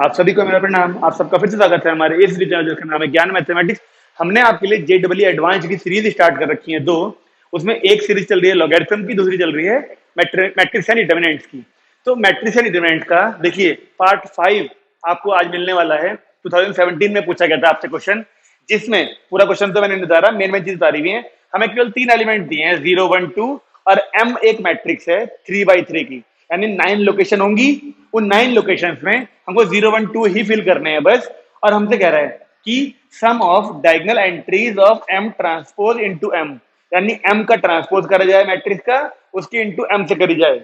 आप सभी को मेरा प्रणाम। आप सबका फिर से स्वागत है हमारे इस चैनल जिसका नाम है ज्ञान मैथमेटिक्स। हमने आपके लिए जेडब्ल्यू एडवांस की सीरीज स्टार्ट कर रखी है दो। उसमें एक सीरीज चल रही है लॉगरिथम की, दूसरी चल रही है मैट्रिक्स एंड डिटरमिनेंट्स की। तो मैट्रिक्स एंड डिटरमिनेंट का देखिए पार्ट 5 आपको आज मिलने वाला है। 2017 में पूछा गया था आपसे क्वेश्चन, जिसमें पूरा क्वेश्चन तो मैंने नहीं रहा, मेन चीज बता रही है। हमें केवल 3 एलिमेंट दिए हैं, 0 1 2 और m एक मैट्रिक्स है 3x3 की, यानी 9 लोकेशन होंगी। उन 9 लोकेशंस में हमको 0 1 2 ही फिल करने हैं बस। और हमसे कह रहा है कि sum of diagonal entries of m transpose into m, यानी m का ट्रांसपोज करा जाए मैट्रिक्स का, उसकी इनटू m से करी जाए,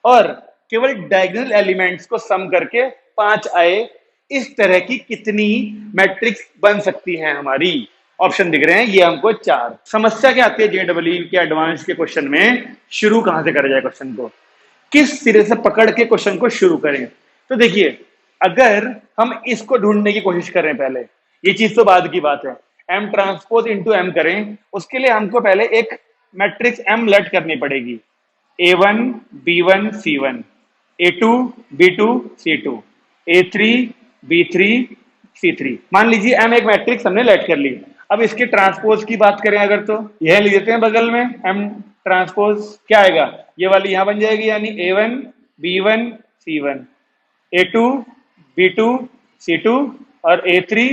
और केवल डायगोनल एलिमेंट्स को सम करके 5 आए। इस तरह की कितनी मैट्रिक्स बन सकती हैं हमारी? ऑप्शन दिख रहे हैं ये हमको 4। समस्या क्या आती है जेडब्ल्यू के एडवांस के क्वेश्चन में? शुरू कहां से करा जाए क्वेश्चन को, किस सिरे से पकड़ के क्वेश्चन को शुरू करें? तो देखिए, अगर हम इसको ढूंढने की कोशिश करें, पहले ये चीज तो बाद की बात है, m ट्रांसपोज इनटू m करें, उसके लिए हमको पहले एक मैट्रिक्स m लेट करनी पड़ेगी। a1 b1 c1, a2 b2 c2, a3 b3 c3। मान लीजिए m एक मैट्रिक्स हमने लेट कर ली। अब इसके ट्रांसपोज की बात करें अगर, तो यह लिख देते हैं बगल में, m ट्रांसपोज क्या आएगा, ये वाली यहां बन जाएगी, यानी a1 b1 c1, a2 b2 c2 और a3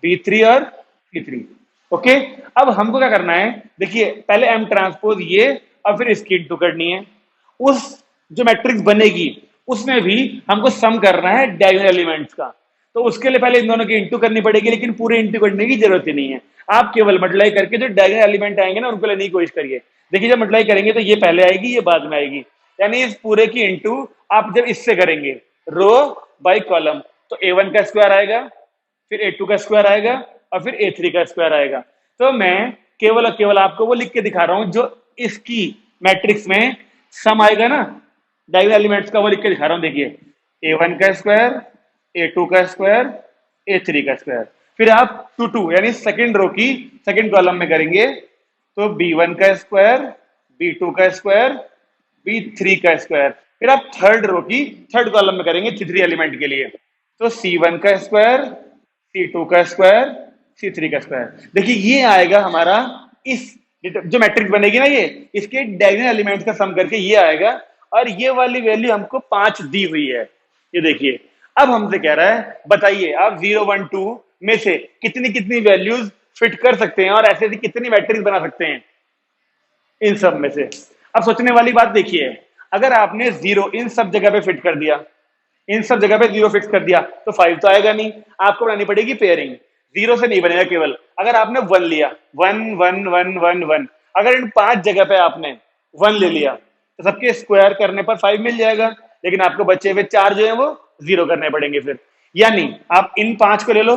b3 और c3। ओके, अब हमको क्या करना है, देखिए पहले m ट्रांसपोज ये और फिर इसकी इंटू करनी है। उस जो मैट्रिक्स बनेगी उसमें भी हमको सम करना है डायगोनल एलिमेंट्स का, तो उसके लिए पहले इन दोनों की इंटू करनी पड़ेगी, लेकिन पूरे इंटू करने की जरूरत ही नहीं है। आप केवल मल्टीप्लाई करके जो डायगोनल एलिमेंट आएंगे ना उनको लेने की कोशिश करिए। देखिए जब मल्टीप्लाई करेंगे तो ये पहले आएगी, ये बाद में आएगी, यानी इस पूरे की इंटू आप जब इससे करेंगे रो बाय कॉलम, तो a1 का स्क्वायर आएगा, फिर a2 का स्क्वायर आएगा और फिर a3 का स्क्वायर आएगा। तो मैं केवल और केवल आपको वो लिख के दिखा रहा हूं जो इसकी मैट्रिक्स में सम आएगा ना डायगोनल एलिमेंट्स का, वो लिख के दिखा रहा हूं। देखिए a1 का स्क्वायर, a2 का स्क्वायर, a3 का स्क्वायर, फिर आप 2 2 यानी सेकंड रो की सेकंड कॉलम में करेंगे, तो b1 का स्क्वायर, b2 का स्क्वायर, b3 का स्क्वायर, फिर आप थर्ड रो की थर्ड कॉलम में करेंगे तीसरी एलिमेंट के लिए, तो c1 का स्क्वायर, c2 का स्क्वायर, c3 का स्क्वायर। देखिए ये आएगा हमारा, इस जो मैट्रिक्स बनेगी ना ये, इसके डायगोनल एलिमेंट्स का सम करके ये आएगा, और ये वाली वैल्यू हमको 5 दी हुई है। ये देखिए, अब हमसे कह रहा है बताइए आप 0 1 2 में से कितनी कितनी वैल्यूज फिट कर सकते हैं और ऐसे ऐसी कितनी मैट्रिक्स बना सकते हैं इन सब में से। अब सोचने वाली बात देखिए, अगर आपने 0 इन सब जगह पे फिट कर दिया, इन सब जगह पे 0 फिक्स कर दिया, तो 5 तो आएगा नहीं, आपको बनानी पड़ेगी पेयरिंग। 0 से नहीं बनेगा केवल, अगर आपने 1 लिया, 1 1 1 1 1, अगर इन 5 जगह पे आपने 1 ले लिया तो सबके स्क्वायर करने पर 5 मिल जाएगा, लेकिन आपको बचे हुए 4 जो है वो 0 करने पड़ेंगे फिर। यानी आप इन 5 को ले लो,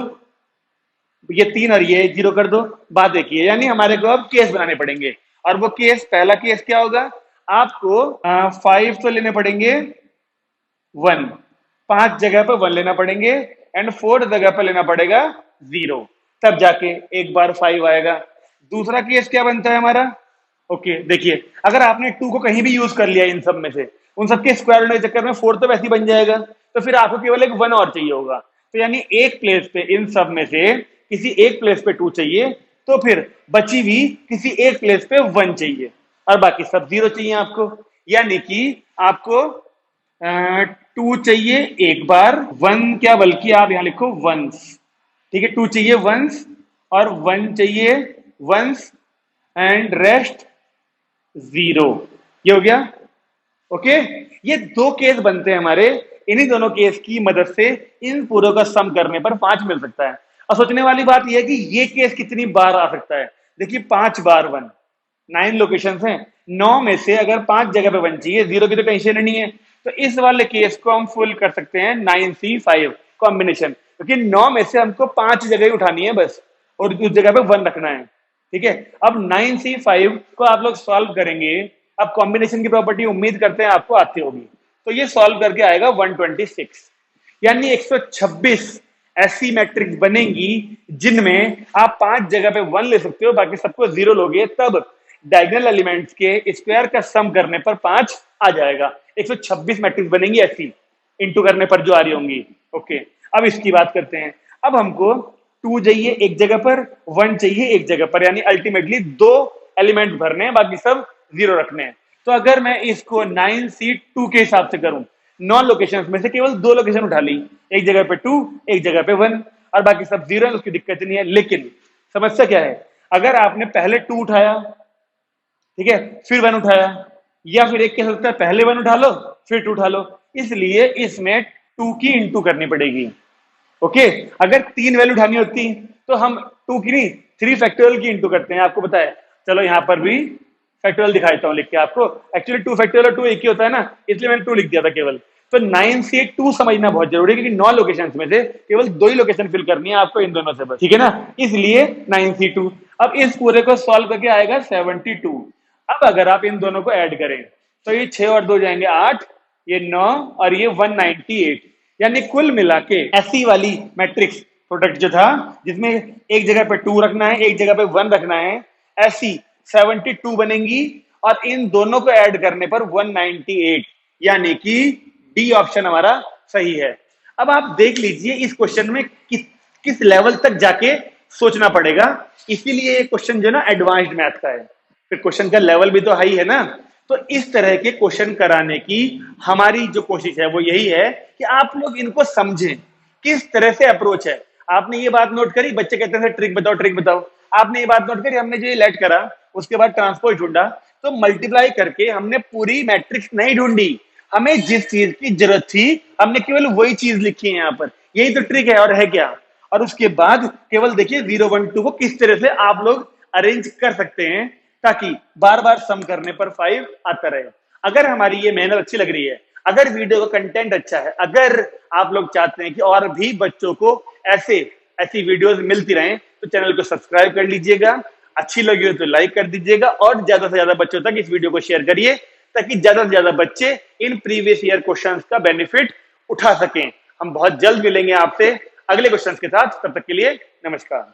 ये 3 और ये 0 कर दो। बात देखिए, यानी हमारे को अब केस बनाने पड़ेंगे, और वो केस, पहला केस क्या होगा, आपको 5 तो लेने पड़ेंगे 1, 5 जगह पर 1 लेना पड़ेंगे, एंड 4 जगह पर लेना पड़ेगा 0, तब जाके एक बार 5 आएगा। दूसरा केस क्या बनता है हमारा? ओके देखिए, अगर आपने 2 को कहीं भी यूज कर लिया इन सब में से, उन सबके स्क्वायर होने के चक्कर में 4 तो वैसे ही बन जाएगा, तो फिर आपको केवल एक 1 और चाहिए होगा। तो यानी एक प्लेस पे इन सब में से किसी एक प्लेस पे 2 चाहिए, तो फिर बची भी किसी एक प्लेस पे 1 चाहिए, और बाकी सब 0 चाहिए आपको। यानी कि आपको 2 चाहिए एक बार, 1 क्या, बल्कि आप यहां लिखो वंस, ठीक है, 2 चाहिए वंस और 1 चाहिए वंस, एंड रेस्ट 0। ये हो गया। ओके, ये 2 केस बनते हैं हमारे, इन्हीं दोनों केस की मदद से इन पूरों का सम करने पर 5 मिल सकता है। और सोचने वाली बात यह है कि ये केस कितनी बार आ सकता है। देखिए 5 बार 1, 9 लोकेशंस हैं, 9 में से अगर 5 जगह पे 1 चाहिए, 0 की तो टेंशन नहीं है, तो इस वाले केस को हम फुल कर सकते हैं 9C5 कॉम्बिनेशन, क्योंकि 9 में से हमको 5 जगह ही उठानी है बस, और उस जगह पे 1 रखना है। ठीक है, अब 9C5 को आप लोग सॉल्व करेंगे। अब कॉम्बिनेशन की प्रॉपर्टी उम्मीद करते हैं आपको आती होगी, तो ये सॉल्व करके आएगा 126, यानी 126 ऐसी मैट्रिक्स बनेंगी जिनमें आप 5 जगह पे 1 ले सकते हो, बाकी सबको 0 लोगे, तब डायगोनल एलिमेंट्स के स्क्वायर का सम करने पर 5 आ जाएगा। 126 मैट्रिक्स बनेंगी ऐसी, इंटू करने पर जो आ रही होंगी। ओके, अब इसकी बात करते हैं। अब हमको 2 चाहिए एक जगह पर, 1 चाहिए एक जगह पर, यानी अल्टीमेटली 2 एलिमेंट भरने हैं, बाकी सब 0 रखने हैं। तो अगर मैं इसको 9C2 के हिसाब से करूं, 9 लोकेशन में से केवल 2 लोकेशन उठा ली, एक जगह पे 2, एक जगह पे 1, और बाकी सब 0 है, उसकी दिक्कत नहीं है। लेकिन समस्या क्या है, अगर आपने पहले 2 उठाया, ठीक है, फिर 1 उठाया, या फिर एक कह सकता है पहले 1 उठा लो फिर 2 उठा लो, इसलिए इसमें 2 की इंटू करनी पड़ेगी। ओके, अगर 3 वैल्यू उठानी होती तो हम 2 की नहीं 3 फैक्टोरियल की इंटू करते हैं, आपको पता है। चलो यहां पर भी फैक्टोरियल दिखाता हूं लिख के आपको। एक्चुअली 2 फैक्टोरियल और 2 एक ही होता है ना, इसलिए मैंने 2 लिख दिया था केवल। तो 9 से 2 समझना बहुत जरूरी है, क्योंकि 9 लोकेशन में से केवल 2 ही लोकेशन फिल करनी है आपको इन दोनों से बस, ठीक है ना, इसलिए 9C2। अब इस पूरे को सॉल्व करके आएगा 72। अब अगर आप इन दोनों को ऐड करें तो ये 6 और 2 जाएंगे 8, ये 9 और ये 198, यानी कुल मिला के ऐसी वाली मैट्रिक्स प्रोडक्ट जो था जिसमें एक जगह पे 2 रखना है एक जगह पे 1 रखना है, ऐसी 72 बनेंगी, और इन दोनों को ऐड करने पर 198, यानी कि डी ऑप्शन हमारा सही है। अब आप देख लीजिए इस क्वेश्चन में किस लेवल तक जाके सोचना पड़ेगा, इसीलिए ये क्वेश्चन जो ना एडवांस्ड मैथ का है, फिर क्वेश्चन का लेवल भी तो हाई है ना। तो इस तरह के क्वेश्चन कराने की हमारी जो कोशिश है वो यही है कि आप लोग इनको समझें, किस तरह से अप्रोच है। आपने ये बात नोट करी, बच्चे कहते हैं ट्रिक बताओ ट्रिक बताओ, आपने ये बात नोट करी, हमने जो ये लेट करा उसके बाद ट्रांसपोज ढूंढा, तो मल्टीप्लाई करके हमने पूरी मैट्रिक्स नहीं ढूंढी, हमें जिस चीज की जरूरत थी हमने केवल वही चीज लिखी है यहाँ पर, यही तो ट्रिक है और है क्या। और उसके बाद केवल देखिए 0 1 2 को किस तरह से आप लोग अरेंज कर सकते हैं ताकि बार बार सम करने पर 5 आता रहे। अगर हमारी ये मेहनत अच्छी लग रही है, अगर वीडियो का कंटेंट अच्छा है, अगर आप लोग चाहते हैं कि और भी बच्चों को ऐसी वीडियोस मिलती रहें, तो चैनल को सब्सक्राइब कर लीजिएगा, अच्छी लगी हो तो लाइक कर दीजिएगा, और ज्यादा से ज्यादा बच्चों तक इस वीडियो को शेयर करिए ताकि ज्यादा से ज्यादा बच्चे इन प्रीवियस ईयर क्वेश्चंस का बेनिफिट उठा सकें। हम बहुत जल्द मिलेंगे आपसे अगले क्वेश्चंस के साथ, तब तक के लिए नमस्कार।